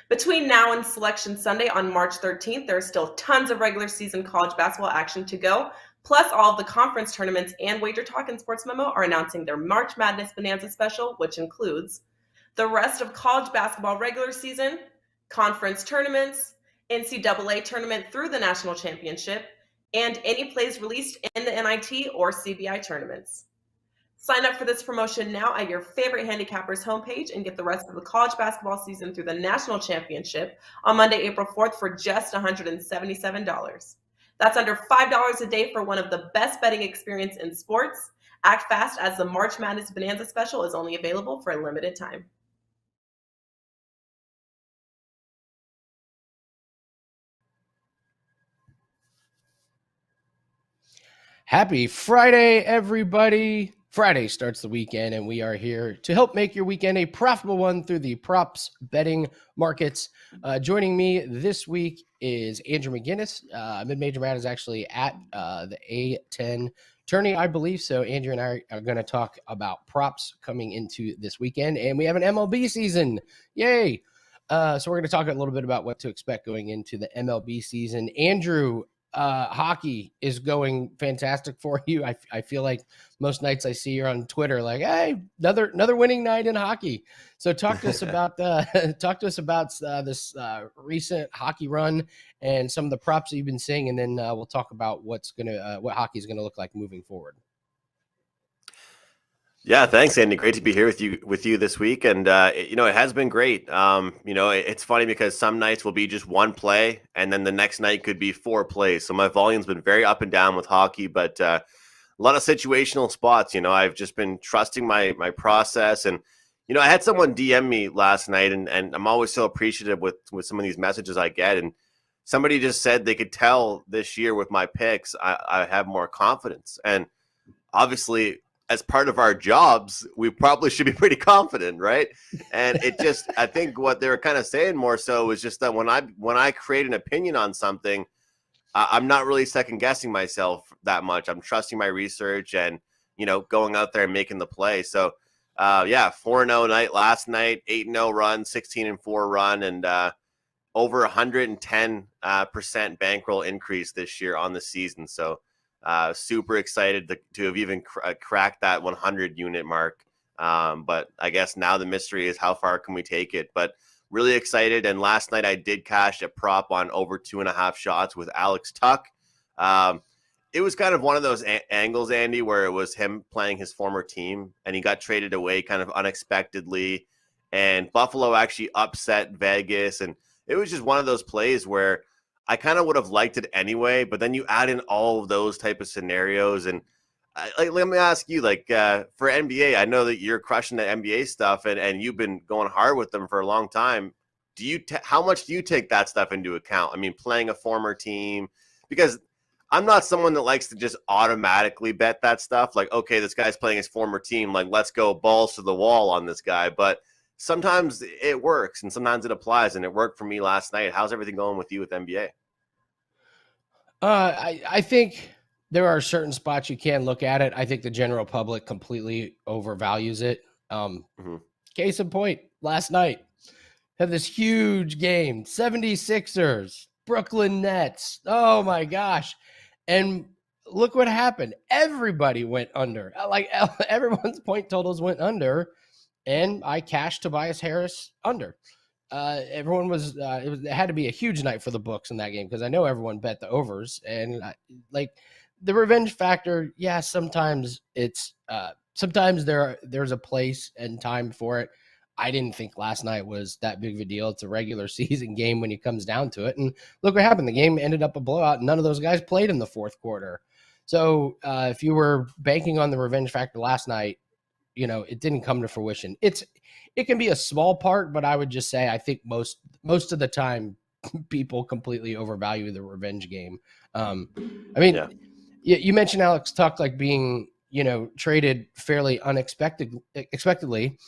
Between now and Selection Sunday on March 13th, there are still tons of regular season college basketball action to go. Plus, all of the conference tournaments and WagerTalk and Sports Memo are announcing their March Madness Bonanza special, which includes the rest of college basketball regular season, conference tournaments, NCAA tournament through the national championship, and any plays released in the NIT or CBI tournaments. Sign up for this promotion now at your favorite handicappers homepage and get the rest of the college basketball season through the national championship on Monday, April 4th for just $177. That's under $5 a day for one of the best betting experience in sports. Act fast as the March Madness Bonanza special is only available for a limited time. Happy Friday, everybody. Friday starts the weekend, and we are here to help make your weekend a profitable one through the props betting markets. Joining me this week is Andrew McInnis. Mid-Major Matt is actually at the A10 tourney, I believe. So Andrew and I are going to talk about props coming into this weekend, and we have an MLB season. Yay! So we're going to talk a little bit about what to expect going into the MLB season. Andrew, hockey is going fantastic for you. I feel like most nights I see you on Twitter, like, hey, another winning night in hockey. So talk to us about this recent hockey run and some of the props that you've been seeing, and then we'll talk about what hockey is gonna look like moving forward. Yeah, thanks, Andy. Great to be here with you this week, and it has been great. It's funny because some nights will be just one play, and then the next night could be 4 plays. So my volume's been very up and down with hockey, but a lot of situational spots. I've just been trusting my process, and I had someone DM me last night, and I'm always so appreciative with some of these messages I get, and somebody just said they could tell this year with my picks I have more confidence, and obviously, as part of our jobs, we probably should be pretty confident, right? And I think what they were kind of saying more so is just that when I create an opinion on something, I'm not really second guessing myself that much. I'm trusting my research and, going out there and making the play. So, 4-0 night last night, 8-0 run, 16-4 run, and over 110% bankroll increase this year on the season. So, super excited to have even cracked that 100 unit mark. But I guess now the mystery is how far can we take it? But really excited. And last night I did cash a prop on over 2.5 shots with Alex Tuck. It was kind of one of those angles, Andy, where it was him playing his former team and he got traded away kind of unexpectedly. And Buffalo actually upset Vegas. And it was just one of those plays where I kind of would have liked it anyway, but then you add in all of those type of scenarios. And let me ask you, for NBA, I know that you're crushing the NBA stuff and you've been going hard with them for a long time. How much do you take that stuff into account? I mean, playing a former team, because I'm not someone that likes to just automatically bet that stuff. Like, okay, this guy's playing his former team. Like, let's go balls to the wall on this guy. But sometimes it works and sometimes it applies, and it worked for me last night. How's everything going with you with NBA? I think there are certain spots you can look at it. I think the general public completely overvalues it. Case in point, last night had this huge game, 76ers, Brooklyn Nets. Oh my gosh. And look what happened. Everybody went under. Like everyone's point totals went under. And I cashed Tobias Harris under. Everyone was it had to be a huge night for the books in that game because I know everyone bet the overs, and the revenge factor. Yeah, sometimes it's sometimes there's a place and time for it. I didn't think last night was that big of a deal. It's a regular season game when it comes down to it, and look what happened. The game ended up a blowout. None of those guys played in the fourth quarter. So if you were banking on the revenge factor last night, it didn't come to fruition. It can be a small part, but I would just say I think most of the time people completely overvalue the revenge game. You mentioned Alex Tuck being traded fairly unexpectedly,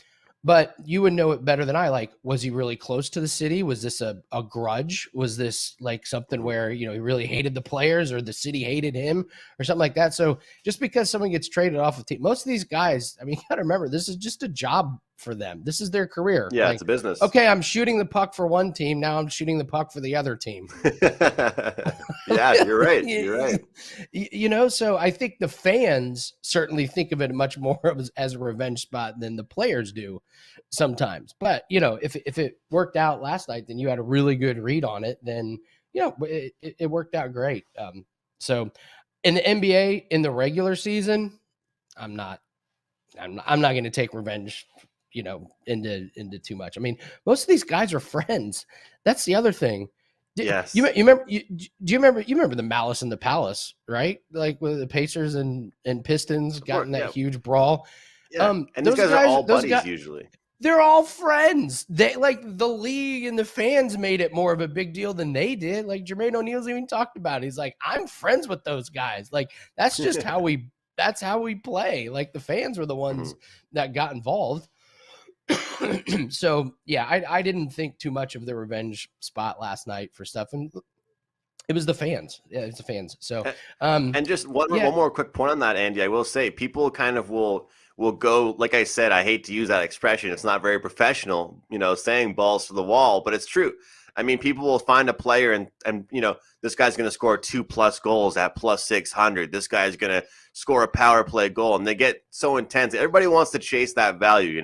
but you would know it better than I. Was he really close to the city? Was this a grudge? Was this something where he really hated the players or the city hated him or something like that? So just because someone gets traded off of team, most of these guys, you got to remember, this is just a job for them. This is their career. Yeah, like, it's a business. Okay, I'm shooting the puck for one team. Now I'm shooting the puck for the other team. Yeah, you're right. You're right. So I think the fans certainly think of it much more as a revenge spot than the players do sometimes. But, if it worked out last night, then you had a really good read on it. Then, it worked out great. So in the NBA, in the regular season, I'm not going to take revenge, into too much. I mean, most of these guys are friends. That's the other thing. Yes. You remember? Do you remember the Malice in the Palace, right? Like with the Pacers and Pistons got in that huge brawl. Yeah. And those guys are all buddies usually. They're all friends. They like the league and the fans made it more of a big deal than they did. Like Jermaine O'Neal's even talked about it. He's like, I'm friends with those guys. Like that's just how we play. Like the fans were the ones that got involved. So yeah, I didn't think too much of the revenge spot last night for stuff, and it was the fans. Yeah, it's the fans. So and just one more quick point on that, Andy. I will say people kind of will go, like I said, I hate to use that expression. It's not very professional, saying balls to the wall, but it's true. I mean, people will find a player and this guy's going to score 2+ goals at +600. This guy's going to score a power play goal, and they get so intense. Everybody wants to chase that value,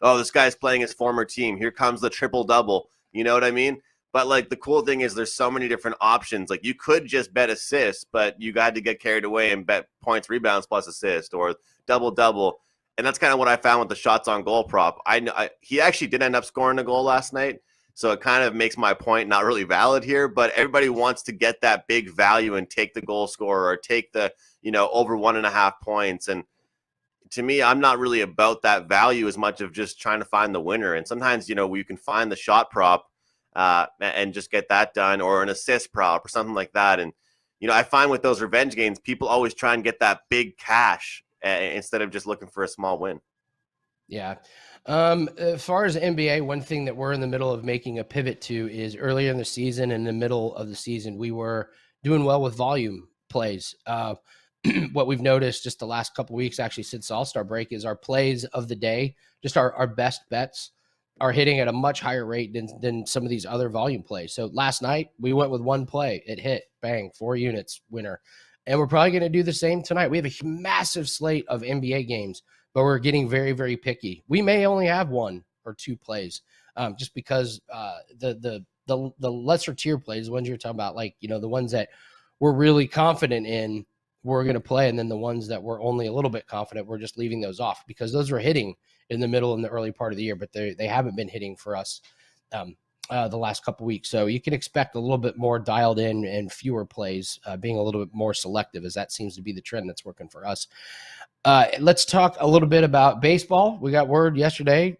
Oh, this guy's playing his former team. Here comes the triple-double. You know what I mean? But, like, the cool thing is there's so many different options. Like, you could just bet assists, but you got to get carried away and bet points, rebounds, plus assist, or double-double. And that's kind of what I found with the shots on goal prop. He actually did end up scoring a goal last night, so it kind of makes my point not really valid here. But everybody wants to get that big value and take the goal scorer or take the, over 1.5 points. And to me, I'm not really about that value as much of just trying to find the winner. And sometimes, you can find the shot prop and just get that done, or an assist prop or something like that. And, I find with those revenge games, people always try and get that big cash instead of just looking for a small win. Yeah. As far as NBA, one thing that we're in the middle of making a pivot to is earlier in the season, in the middle of the season, we were doing well with volume plays. What we've noticed just the last couple of weeks, actually since All-Star break, is our plays of the day, just our best bets, are hitting at a much higher rate than some of these other volume plays. So last night we went with one play, it hit, bang, 4 units, winner. And we're probably going to do the same tonight. We have a massive slate of NBA games, but we're getting very, very picky. We may only have 1 or 2 plays, just because the lesser tier plays, the ones you're talking about, like the ones that we're really confident in, we're going to play, and then the ones that we're only a little bit confident, we're just leaving those off because those were hitting in the middle and the early part of the year, but they haven't been hitting for us the last couple of weeks. So you can expect a little bit more dialed in and fewer plays, being a little bit more selective, as that seems to be the trend that's working for us. Let's talk a little bit about baseball. We got word yesterday.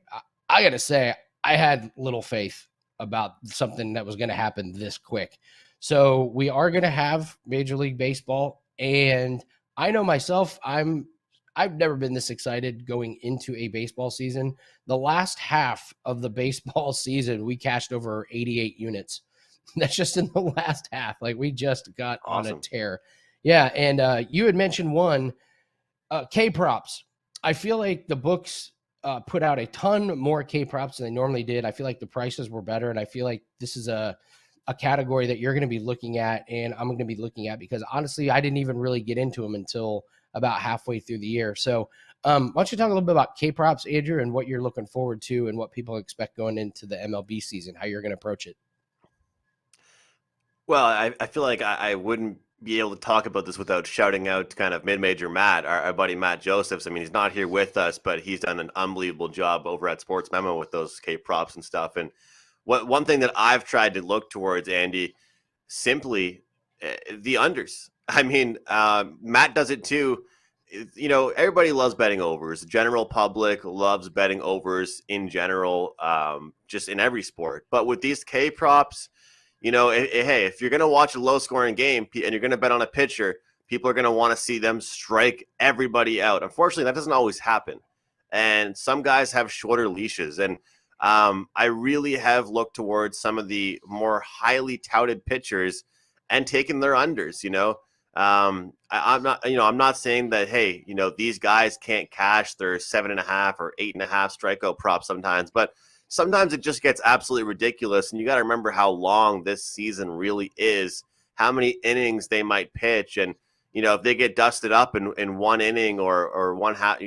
I got to say, I had little faith about something that was going to happen this quick. So we are going to have Major League Baseball. And I know myself, I've never been this excited going into a baseball season. The last half of the baseball season, we cashed over 88 units. That's just in the last half. Like we just got awesome. On a tear. Yeah. And you had mentioned one, K props. I feel like the books put out a ton more K props than they normally did. I feel like the prices were better. And I feel like this is a category that you're going to be looking at and I'm going to be looking at, because honestly, I didn't even really get into them until about halfway through the year. So why don't you talk a little bit about K props, Andrew, and what you're looking forward to and what people expect going into the MLB season, how you're going to approach it? Well, I feel like I wouldn't be able to talk about this without shouting out kind of mid-major Matt, our buddy Matt Josephs. I mean, he's not here with us, but he's done an unbelievable job over at Sports Memo with those K props and stuff. And one thing that I've tried to look towards, Andy, simply the unders. I mean, Matt does it too. Everybody loves betting overs. The general public loves betting overs in general, just in every sport. But with these K props, hey, if you're going to watch a low-scoring game and you're going to bet on a pitcher, people are going to want to see them strike everybody out. Unfortunately, that doesn't always happen. And some guys have shorter leashes. And I really have looked towards some of the more highly touted pitchers and taken their unders. I'm not, I'm not saying that, hey, these guys can't cash their 7.5 or 8.5 strikeout props sometimes, but sometimes it just gets absolutely ridiculous. And you got to remember how long this season really is, how many innings they might pitch. And, if they get dusted up in one inning or one half,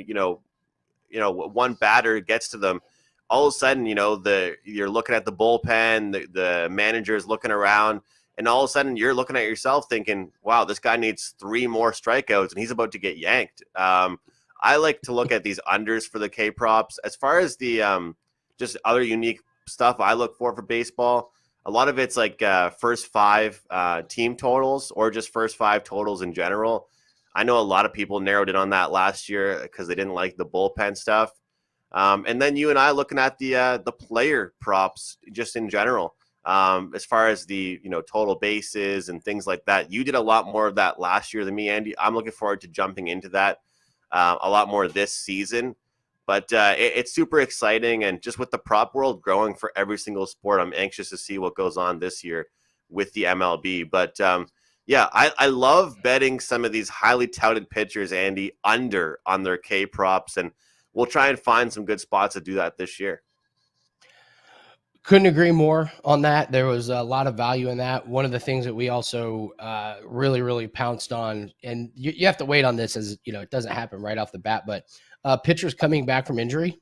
one batter gets to them, all of a sudden, you're looking at the bullpen, the manager's looking around, and all of a sudden you're looking at yourself thinking, wow, this guy needs 3 more strikeouts and he's about to get yanked. I like to look at these unders for the K props. As far as the just other unique stuff I look for baseball, a lot of it's like first 5 team totals or just first 5 totals in general. I know a lot of people narrowed in on that last year because they didn't like the bullpen stuff. And then you and I looking at the player props just in general. As far as the total bases and things like that, you did a lot more of that last year than me, Andy. I'm looking forward to jumping into that a lot more this season. But it's super exciting, and just with the prop world growing for every single sport, I'm anxious to see what goes on this year with the MLB. But yeah, I love betting some of these highly touted pitchers, Andy, under on their K props, and we'll try and find some good spots to do that this year. Couldn't agree more on that. There was a lot of value in that. One of the things that we also really pounced on, and you have to wait on this as it doesn't happen right off the bat, but pitchers coming back from injury,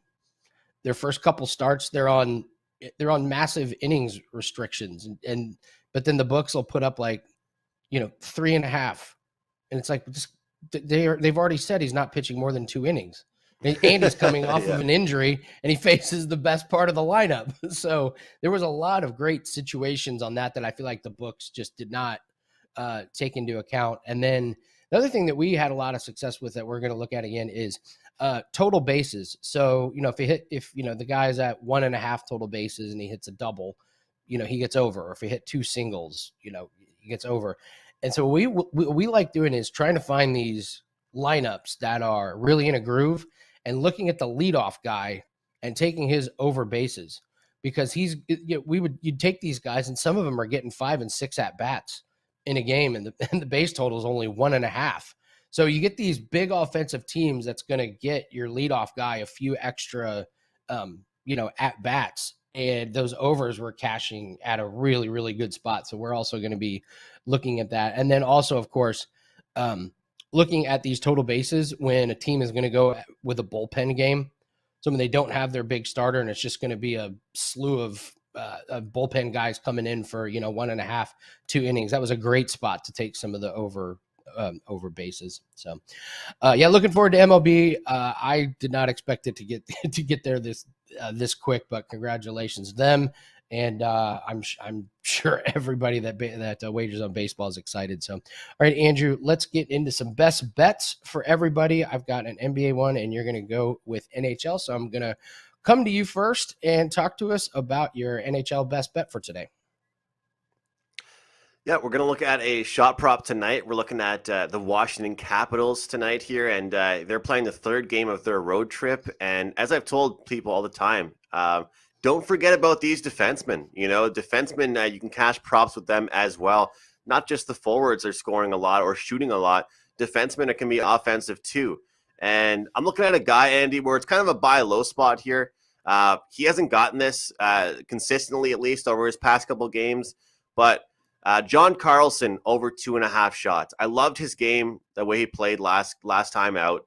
their first couple starts, they're on massive innings restrictions, but then the books will put up like 3.5, and it's like they've already said he's not pitching more than 2 innings. And Andy's coming off of an injury, and he faces the best part of the lineup. So there was a lot of great situations on that I feel like the books just did not take into account. And then the other thing that we had a lot of success with that we're going to look at again is total bases. So, if the guy's at 1.5 total bases and he hits a double, he gets over. Or if he hit 2 singles, he gets over. And so what we like doing is trying to find these lineups that are really in a groove and looking at the leadoff guy and taking his over bases, because you'd take these guys and some of them are getting 5 and 6 at bats in a game, and the base total is only 1.5. So you get these big offensive teams that's going to get your leadoff guy a few extra, at bats, and those overs were cashing at a really, really good spot. So we're also going to be looking at that. And then also, of course, looking at these total bases when a team is going to go with a bullpen game. So when they don't have their big starter and it's just going to be a slew of bullpen guys coming in for 1.5, 2 innings. That was a great spot to take some of the over bases. So looking forward to MLB. I did not expect it to get there this quick, but congratulations to them. And I'm sure everybody that wagers on baseball is excited. So, all right, Andrew, let's get into some best bets for everybody. I've got an NBA one, and you're going to go with NHL. So I'm going to come to you first and talk to us about your NHL best bet for today. Yeah, we're going to look at a shot prop tonight. We're looking at the Washington Capitals tonight here, and they're playing the 3rd game of their road trip. And as I've told people all the time, don't forget about these defensemen. Defensemen, you can cash props with them as well. Not just the forwards are scoring a lot or shooting a lot. Defensemen, it can be offensive too. And I'm looking at a guy, Andy, where it's kind of a buy low spot here. He hasn't gotten this consistently, at least over his past couple games. But John Carlson over 2.5 shots. I loved his game, the way he played last time out.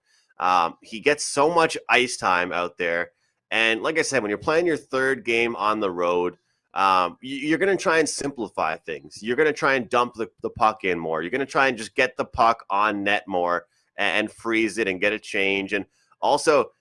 He gets so much ice time out there. And like I said, when you're playing your 3rd game on the road, you're going to try and simplify things. You're going to try and dump the puck in more. You're going to try and just get the puck on net more and freeze it and get a change. And also,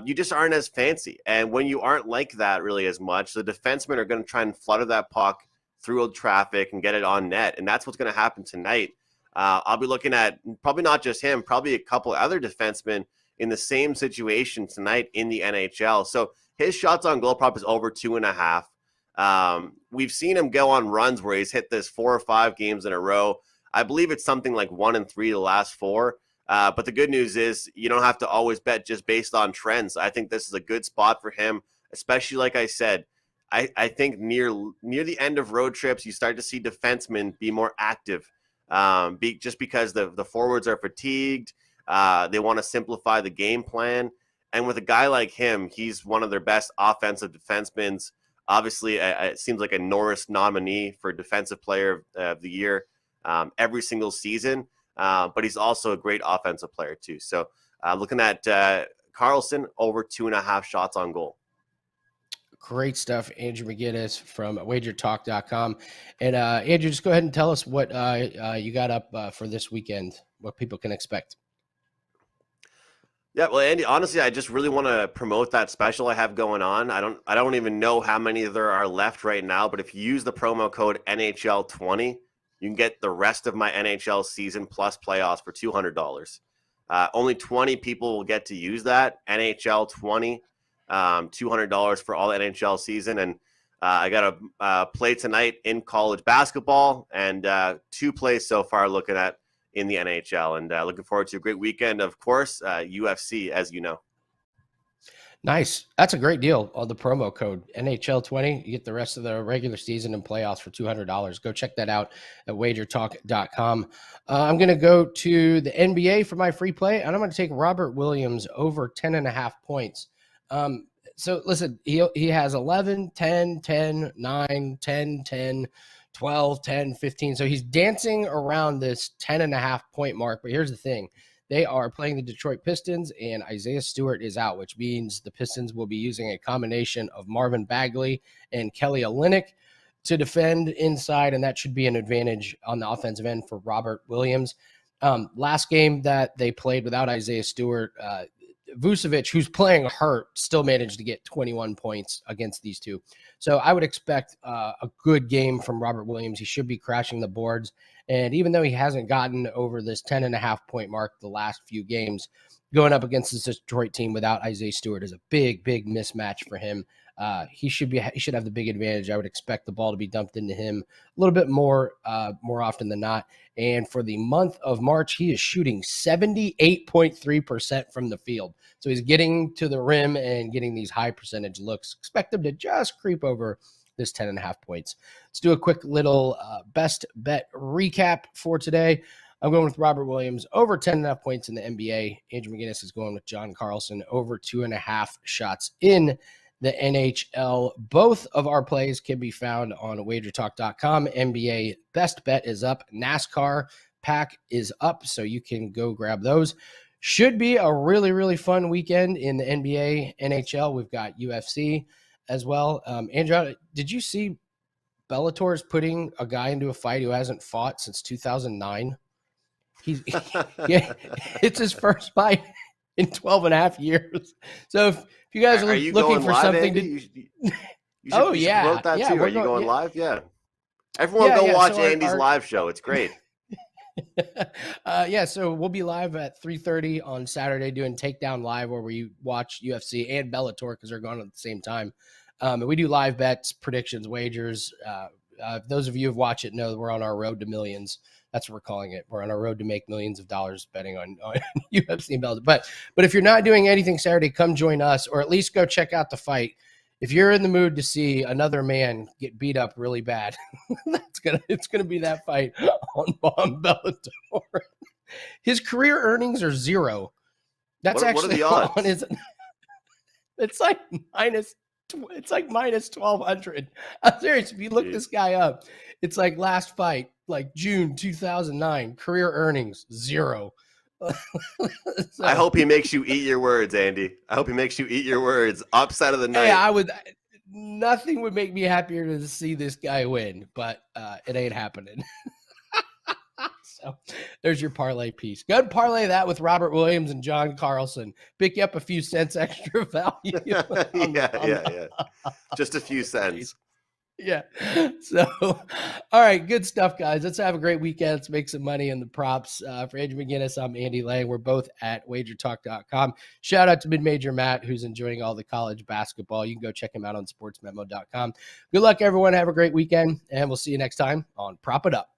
you just aren't as fancy. And when you aren't like that really as much, the defensemen are going to try and flutter that puck through traffic and get it on net. And that's what's going to happen tonight. I'll be looking at probably not just him, probably a couple other defensemen in the same situation tonight in the NHL. So his shots on goal prop is over 2.5. We've seen him go on runs where he's hit this 4 or 5 games in a row. I believe it's something like 1 and 3 the last 4. But the good news is you don't have to always bet just based on trends. I think this is a good spot for him, especially like I said. I think near the end of road trips, you start to see defensemen be more active just because the forwards are fatigued. They want to simplify the game plan. And with a guy like him, he's one of their best offensive defensemen. Obviously, it seems like a Norris nominee for Defensive Player of the Year every single season. But he's also a great offensive player too. So looking at Carlson, over 2.5 shots on goal. Great stuff, Andrew McInnis from WagerTalk.com. And Andrew, just go ahead and tell us what you got up for this weekend, what people can expect. Yeah, well, Andy, honestly, I just really want to promote that special I have going on. I don't even know how many there are left right now, but if you use the promo code NHL20, you can get the rest of my NHL season plus playoffs for $200. Only 20 people will get to use that. NHL20, $200 for all the NHL season. And I got a play tonight in college basketball and 2 plays so far looking at in the NHL, and looking forward to a great weekend. Of course, UFC, as you know. Nice. That's a great deal on the promo code NHL20. You get the rest of the regular season and playoffs for $200. Go check that out at WagerTalk.com. I'm going to go to the NBA for my free play, and I'm going to take Robert Williams over 10.5 points. So listen, he has 11, 10, 10, 9, 10, 10, 12, 10, 15. So he's dancing around this 10.5 point mark. But here's the thing. They are playing the Detroit Pistons, and Isaiah Stewart is out, which means the Pistons will be using a combination of Marvin Bagley and Kelly Olynyk to defend inside, and that should be an advantage on the offensive end for Robert Williams. Last game that they played without Isaiah Stewart, Vucevic, who's playing hurt, still managed to get 21 points against these two. So I would expect a good game from Robert Williams. He should be crashing the boards. And even though he hasn't gotten over this 10.5 point mark the last few games, going up against this Detroit team without Isaiah Stewart is a big, big mismatch for him. He should have the big advantage. I would expect the ball to be dumped into him a little bit more often than not. And for the month of March, he is shooting 78.3% from the field. So he's getting to the rim and getting these high percentage looks. Expect him to just creep over this 10.5 points. Let's do a quick little best bet recap for today. I'm going with Robert Williams over 10.5 points in the NBA. Andrew McInnis is going with John Carlson over 2.5 shots in the NHL. Both of our plays can be found on WagerTalk.com. NBA best bet is up. NASCAR pack is up, so you can go grab those. Should be a really, really fun weekend in the NBA, NHL. We've got UFC as well. Andrew, did you see Bellator's putting a guy into a fight who hasn't fought since 2009? It's his first fight in 12.5 years. So if you guys are looking for live, something Andy? to you should promote that too. Are you going live? Yeah. Everyone go watch Andy's live show. It's great. So we'll be live at 3:30 on Saturday doing Takedown Live, where we watch UFC and Bellator because they're going at the same time. And we do live bets, predictions, wagers. Those of you who've watched it know that we're on our road to millions. That's what we're calling it. We're on our road to make millions of dollars betting on UFC and Bellator. But if you're not doing anything Saturday, come join us, or at least go check out the fight. If you're in the mood to see another man get beat up really bad, it's gonna be that fight on Bellator. His career earnings are 0. That's what are the odds? It's like minus 1,200. I'm serious. If you look this guy up, it's like last fight, like June 2009, career earnings 0. So, I hope he makes you eat your words, Andy. I hope he makes you eat your words. Upset of the night. Hey, nothing would make me happier to see this guy win, but it ain't happening. So there's your parlay piece. Go and parlay that with Robert Williams and John Carlson. Pick you up a few cents extra value. Yeah. Just a few cents. Yeah. So, all right, good stuff, guys. Let's have a great weekend. Let's make some money in the props. For Andrew McInnis, I'm Andy Lang. We're both at WagerTalk.com. Shout out to Mid-Major Matt, who's enjoying all the college basketball. You can go check him out on sportsmemo.com. Good luck, everyone. Have a great weekend, and we'll see you next time on Prop It Up.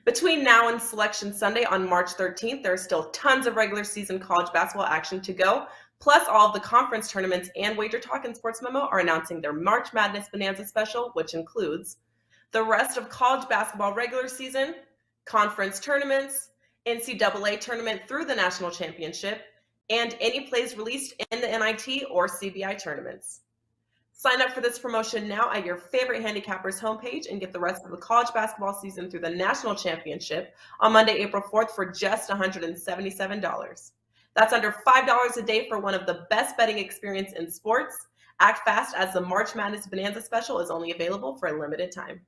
Between now and Selection Sunday on March 13th, there are still tons of regular season college basketball action to go. Plus, all of the conference tournaments and WagerTalk and Sports Memo are announcing their March Madness Bonanza special, which includes the rest of college basketball regular season, conference tournaments, NCAA tournament through the national championship, and any plays released in the NIT or CBI tournaments. Sign up for this promotion now at your favorite handicappers homepage and get the rest of the college basketball season through the national championship on Monday, April 4th for just $177. That's under $5 a day for one of the best betting experience in sports. Act fast as the March Madness Bonanza special is only available for a limited time.